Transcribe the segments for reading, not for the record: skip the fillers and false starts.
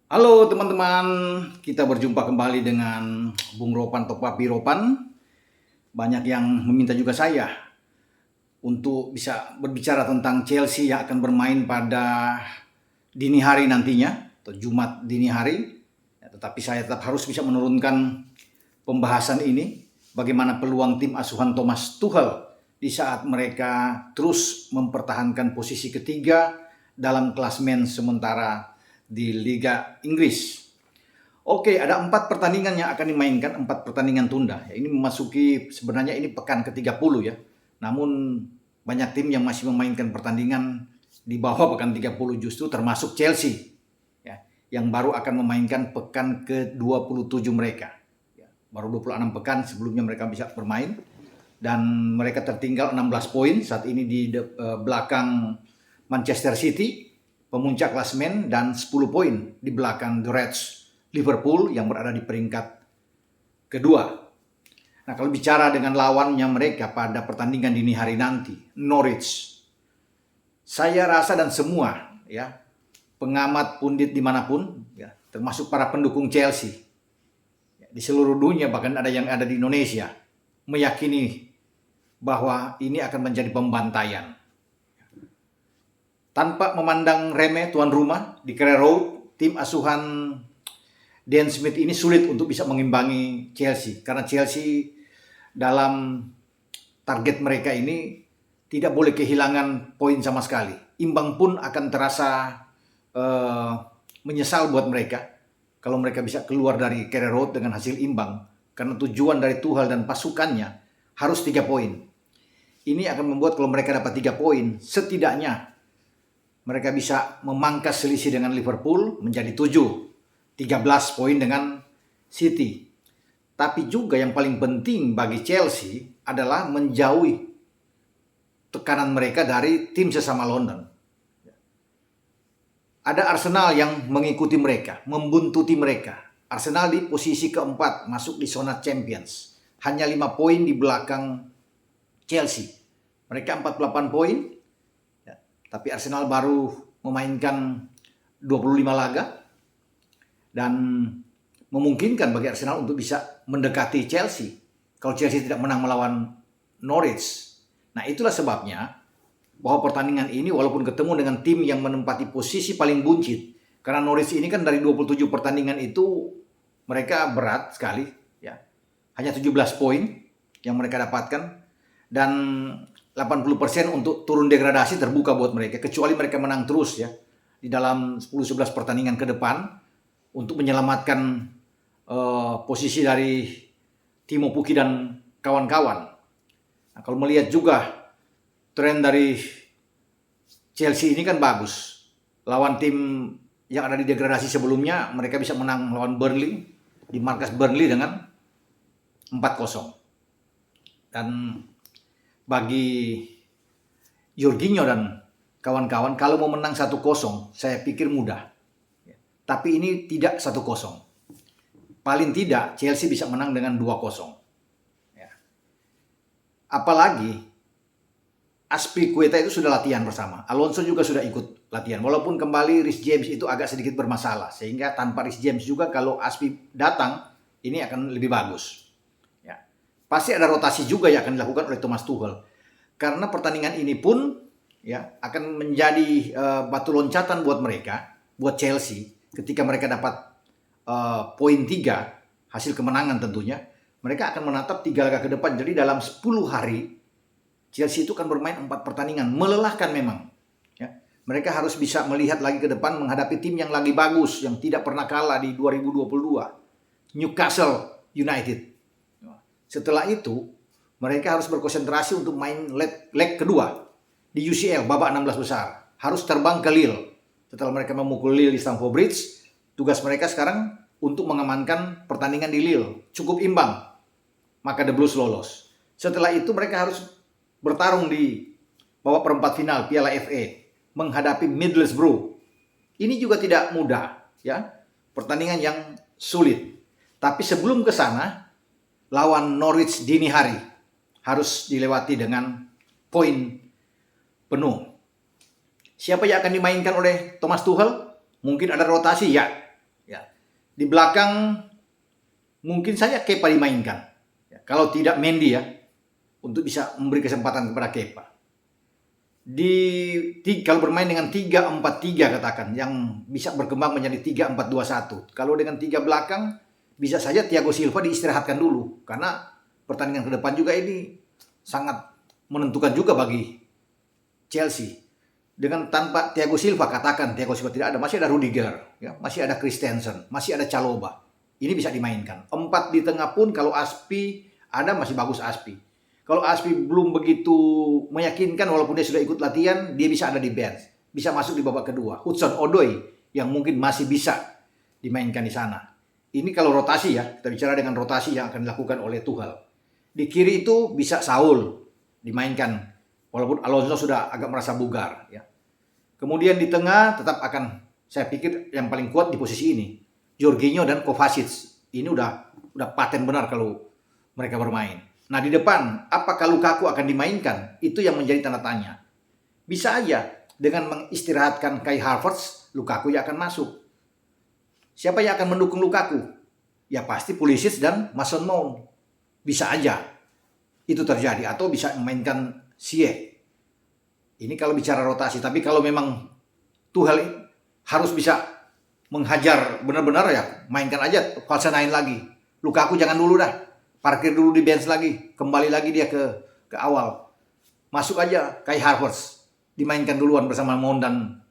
Halo teman-teman, kita berjumpa kembali dengan Bung Ropan atau Papi Ropan. Banyak yang meminta juga saya untuk bisa berbicara tentang Chelsea yang akan bermain pada dini hari nantinya, atau Jumat dini hari. Tetapi saya tetap harus bisa menurunkan pembahasan ini, bagaimana peluang tim asuhan Thomas Tuchel di saat mereka terus mempertahankan posisi ketiga dalam klasemen sementara di Liga Inggris. Oke, ada 4 pertandingan yang akan dimainkan, 4 pertandingan tunda. Ini memasuki sebenarnya ini pekan ke-30 ya. Namun banyak tim yang masih memainkan pertandingan di bawah pekan 30 justru termasuk Chelsea ya, yang baru akan memainkan pekan ke-27 mereka. Ya, baru 26 pekan sebelumnya mereka bisa bermain dan mereka tertinggal 16 poin saat ini di belakang Manchester City, pemuncak klasemen, dan 10 poin di belakang The Reds Liverpool yang berada di peringkat kedua. Nah, kalau bicara dengan lawannya mereka pada pertandingan dini hari nanti, Norwich, saya rasa dan semua ya pengamat pundit dimanapun, ya, termasuk para pendukung Chelsea ya, di seluruh dunia, bahkan ada yang ada di Indonesia, meyakini bahwa ini akan menjadi pembantaian. Tanpa memandang remeh tuan rumah di Carrow Road, tim asuhan Dan Smith ini sulit untuk bisa mengimbangi Chelsea. Karena Chelsea dalam target mereka ini tidak boleh kehilangan poin sama sekali. Imbang pun akan terasa menyesal buat mereka kalau mereka bisa keluar dari Carrow Road dengan hasil imbang. Karena tujuan dari Tuchel dan pasukannya harus 3 poin. Ini akan membuat kalau mereka dapat 3 poin, setidaknya mereka bisa memangkas selisih dengan Liverpool menjadi 7. 13 poin dengan City. Tapi juga yang paling penting bagi Chelsea adalah menjauhi tekanan mereka dari tim sesama London. Ada Arsenal yang mengikuti mereka, membuntuti mereka. Arsenal di posisi keempat, masuk di zona Champions. Hanya 5 poin di belakang Chelsea. Mereka 48 poin, tapi Arsenal baru memainkan 25 laga. Dan memungkinkan bagi Arsenal untuk bisa mendekati Chelsea kalau Chelsea tidak menang melawan Norwich. Nah, itulah sebabnya bahwa pertandingan ini walaupun ketemu dengan tim yang menempati posisi paling buncit, karena Norwich ini kan dari 27 pertandingan itu mereka berat sekali ya. Hanya 17 poin yang mereka dapatkan dan 80% untuk turun degradasi terbuka buat mereka, kecuali mereka menang terus ya di dalam 10-11 pertandingan ke depan untuk menyelamatkan posisi dari Timo Pukki dan kawan-kawan. Nah, kalau melihat juga tren dari Chelsea ini kan bagus. Lawan tim yang ada di degradasi sebelumnya, mereka bisa menang lawan Burnley, di markas Burnley dengan 4-0. Dan bagi Jorginho dan kawan-kawan, kalau mau menang 1-0, saya pikir mudah. Tapi ini tidak 1-0. Paling tidak Chelsea bisa menang dengan 2-0. Ya. Apalagi Azpilicueta itu sudah latihan bersama. Alonso juga sudah ikut latihan. Walaupun kembali Reece James itu agak sedikit bermasalah. Sehingga tanpa Reece James juga kalau Azpi datang, ini akan lebih bagus. Ya. Pasti ada rotasi juga yang akan dilakukan oleh Thomas Tuchel. Karena pertandingan ini pun ya akan menjadi batu loncatan buat mereka, buat Chelsea. Ketika mereka dapat poin 3, hasil kemenangan tentunya, mereka akan menatap 3 laga ke depan. Jadi dalam 10 hari, Chelsea itu akan bermain 4 pertandingan. Melelahkan memang. Ya. Mereka harus bisa melihat lagi ke depan menghadapi tim yang lagi bagus, yang tidak pernah kalah di 2022. Newcastle United. Setelah itu, mereka harus berkonsentrasi untuk main leg kedua di UCL, babak 16 besar. Harus terbang ke Lille. Setelah mereka memukul Lille di Stamford Bridge, tugas mereka sekarang untuk mengamankan pertandingan di Lille. Cukup imbang, maka The Blues lolos. Setelah itu mereka harus bertarung di babak perempat final Piala FA menghadapi Middlesbrough. Ini juga tidak mudah, ya. Pertandingan yang sulit. Tapi sebelum ke sana, lawan Norwich dini hari harus dilewati dengan poin penuh. Siapa yang akan dimainkan oleh Thomas Tuchel? Mungkin ada rotasi ya. Di belakang mungkin saja Kepa dimainkan. Ya, kalau tidak Mendy ya, untuk bisa memberi kesempatan kepada Kepa. Kalau bermain dengan 3-4-3 katakan, yang bisa berkembang menjadi 3-4-2-1. Kalau dengan 3 belakang, bisa saja Thiago Silva diistirahatkan dulu. Karena pertandingan ke depan juga ini sangat menentukan juga bagi Chelsea. Dengan tanpa Thiago Silva, katakan Thiago Silva tidak ada, masih ada Rudiger, ya, masih ada Christensen, masih ada Chalobah. Ini bisa dimainkan. 4 di tengah pun kalau Aspi ada, masih bagus Aspi. Kalau Aspi belum begitu meyakinkan, walaupun dia sudah ikut latihan, dia bisa ada di bench. Bisa masuk di babak kedua. Hudson-Odoi yang mungkin masih bisa dimainkan di sana. Ini kalau rotasi ya, kita bicara dengan rotasi yang akan dilakukan oleh Tuchel. Di kiri itu bisa Saul dimainkan, walaupun Alonso sudah agak merasa bugar. Ya. Kemudian di tengah tetap akan, saya pikir yang paling kuat di posisi ini, Jorginho dan Kovacic. Ini udah paten benar kalau mereka bermain. Nah di depan, apakah Lukaku akan dimainkan? Itu yang menjadi tanda tanya. Bisa aja dengan mengistirahatkan Kai Havertz, Lukaku ya akan masuk. Siapa yang akan mendukung Lukaku? Ya pasti Pulisic dan Mason Mount. Bisa aja itu terjadi. Atau bisa memainkan Ziyech. Ini kalau bicara rotasi. Tapi kalau memang Tuchel harus bisa menghajar benar-benar ya, mainkan aja false nine lagi. Lukaku jangan dulu dah. Parkir dulu di bench lagi, kembali lagi dia ke awal. Masuk aja Kai Havertz, dimainkan duluan bersama Mount dan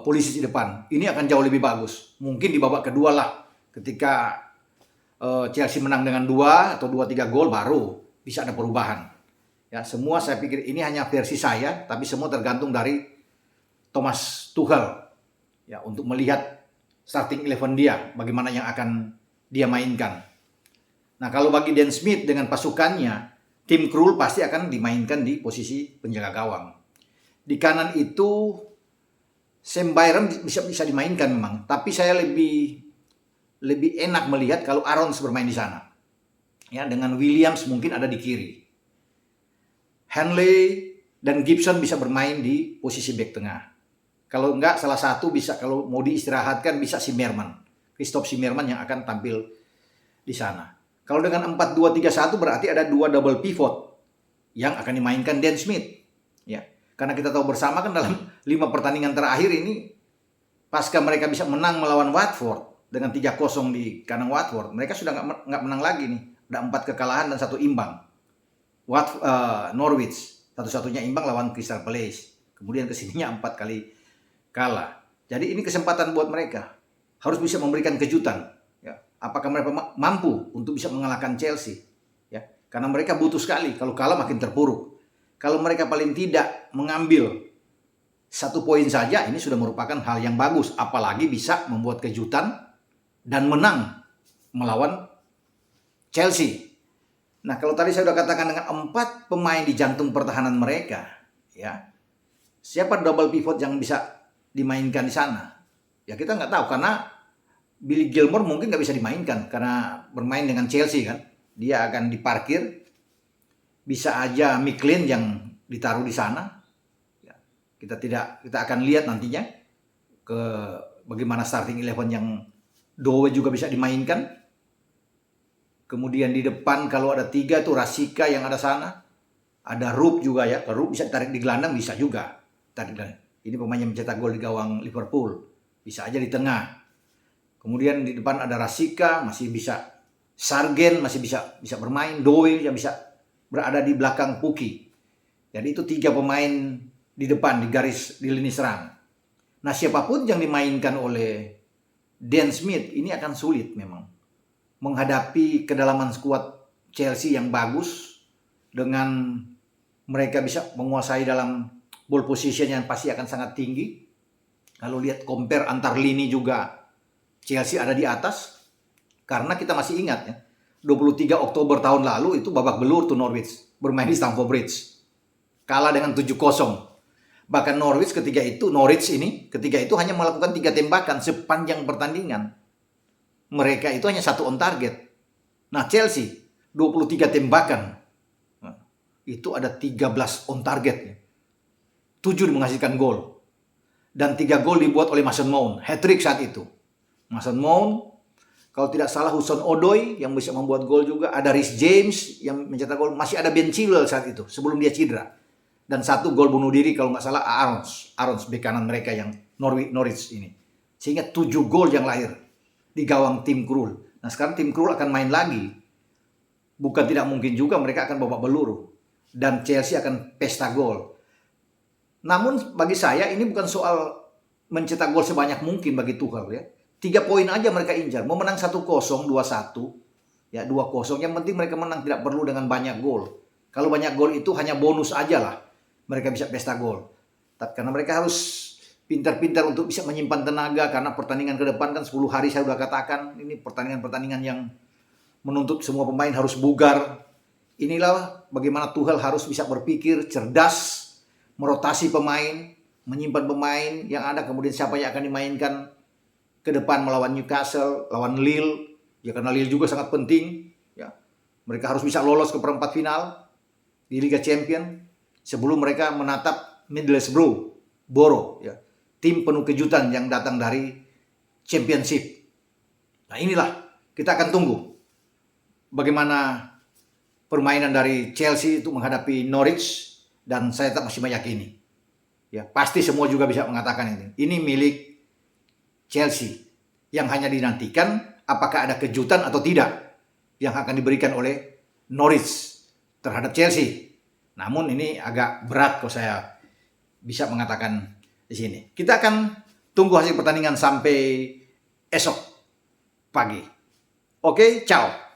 Pulisic di depan. Ini akan jauh lebih bagus. Mungkin di babak kedua lah, ketika Chelsea menang dengan 2 atau 2-3 gol, baru bisa ada perubahan. Ya, semua saya pikir ini hanya versi saya, tapi semua tergantung dari Thomas Tuchel. Ya, untuk melihat starting 11 dia, bagaimana yang akan dia mainkan. Nah kalau bagi Dan Smith dengan pasukannya, Tim Krul pasti akan dimainkan di posisi penjaga gawang. Di kanan itu Sam Byram bisa dimainkan memang, tapi saya lebih enak melihat kalau Aarons bermain di sana. Ya, dengan Williams mungkin ada di kiri. Hanley dan Gibson bisa bermain di posisi bek tengah. Kalau enggak salah satu bisa, kalau mau diistirahatkan bisa Zimmerman. Christoph Zimmerman yang akan tampil di sana. Kalau dengan 4-2-3-1 berarti ada 2 double pivot yang akan dimainkan Dan Smith. Ya, karena kita tahu bersama kan dalam 5 pertandingan terakhir ini, pasca mereka bisa menang melawan Watford dengan 3-0 di kandang Watford, mereka sudah nggak menang lagi nih. Ada 4 kekalahan dan 1 imbang. Norwich satu-satunya imbang lawan Crystal Palace. Kemudian kesininya 4 kali kalah. Jadi ini kesempatan buat mereka. Harus bisa memberikan kejutan. Apakah mereka mampu untuk bisa mengalahkan Chelsea? Ya, karena mereka butuh sekali. Kalau kalah makin terpuruk. Kalau mereka paling tidak mengambil 1 poin saja, ini sudah merupakan hal yang bagus. Apalagi bisa membuat kejutan dan menang melawan Chelsea. Nah, kalau tadi saya sudah katakan dengan 4 pemain di jantung pertahanan mereka, ya, siapa double pivot yang bisa dimainkan di sana? Ya kita nggak tahu, karena Billy Gilmore mungkin nggak bisa dimainkan karena bermain dengan Chelsea kan. Dia akan diparkir. Bisa aja Miklin yang ditaruh di sana. Ya, kita akan lihat nantinya ke bagaimana starting 11 yang Doe juga bisa dimainkan. Kemudian di depan kalau ada 3 itu Rasika yang ada sana. Ada Rup juga ya. Kalau Rup bisa tarik di gelandang bisa juga. Ini pemain yang mencetak gol di gawang Liverpool. Bisa aja di tengah. Kemudian di depan ada Rasika, masih bisa. Sargen masih bisa bermain. Doe yang bisa berada di belakang Puki. Jadi itu 3 pemain di depan, di lini serang. Nah siapapun yang dimainkan oleh Dan Smith ini akan sulit memang. Menghadapi kedalaman skuad Chelsea yang bagus. Dengan mereka bisa menguasai dalam ball position yang pasti akan sangat tinggi. Kalau lihat compare antar lini juga, Chelsea ada di atas. Karena kita masih ingat ya, 23 Oktober tahun lalu itu babak belur tuh Norwich bermain di Stamford Bridge. Kalah dengan 7-0. Bahkan Norwich ketika itu hanya melakukan 3 tembakan sepanjang pertandingan. Mereka itu hanya 1 on target. Nah Chelsea 23 tembakan. Nah, itu ada 13 on target. 7 menghasilkan gol. Dan 3 gol dibuat oleh Mason Mount. Hat-trick saat itu. Mason Mount Kalau tidak salah Hudson-Odoi yang bisa membuat gol juga. Ada Reece James yang mencetak gol. Masih ada Ben Chilwell saat itu sebelum dia cedera. Dan 1 gol bunuh diri kalau nggak salah Aarons bek kanan mereka yang Norwich ini. Sehingga 7 gol yang lahir di gawang tim Krul. Nah sekarang tim Krul akan main lagi. Bukan tidak mungkin juga mereka akan babak belur. Dan Chelsea akan pesta gol. Namun bagi saya ini bukan soal mencetak gol sebanyak mungkin bagi Tuchel ya. 3 poin aja mereka incar. Mau menang 1-0, 2-1, ya 2-0. Yang penting mereka menang, tidak perlu dengan banyak gol. Kalau banyak gol itu hanya bonus aja lah. Mereka bisa pesta gol. Tapi karena mereka harus pintar-pintar untuk bisa menyimpan tenaga. Karena pertandingan ke depan kan 10 hari saya sudah katakan. Ini pertandingan-pertandingan yang menuntut semua pemain harus bugar. Inilah bagaimana Tuchel harus bisa berpikir cerdas, merotasi pemain, menyimpan pemain yang ada, kemudian siapa yang akan dimainkan ke depan melawan Newcastle, lawan Lille, ya karena Lille juga sangat penting, ya. Mereka harus bisa lolos ke perempat final di Liga Champions sebelum mereka menatap Middlesbrough, ya. Tim penuh kejutan yang datang dari Championship. Nah inilah kita akan tunggu bagaimana permainan dari Chelsea itu menghadapi Norwich, dan saya tetap masih meyakini. Ya, pasti semua juga bisa mengatakan ini. Ini milik Chelsea yang hanya dinantikan apakah ada kejutan atau tidak yang akan diberikan oleh Norwich terhadap Chelsea. Namun ini agak berat kalau saya bisa mengatakan di sini. Kita akan tunggu hasil pertandingan sampai esok pagi. Oke, ciao.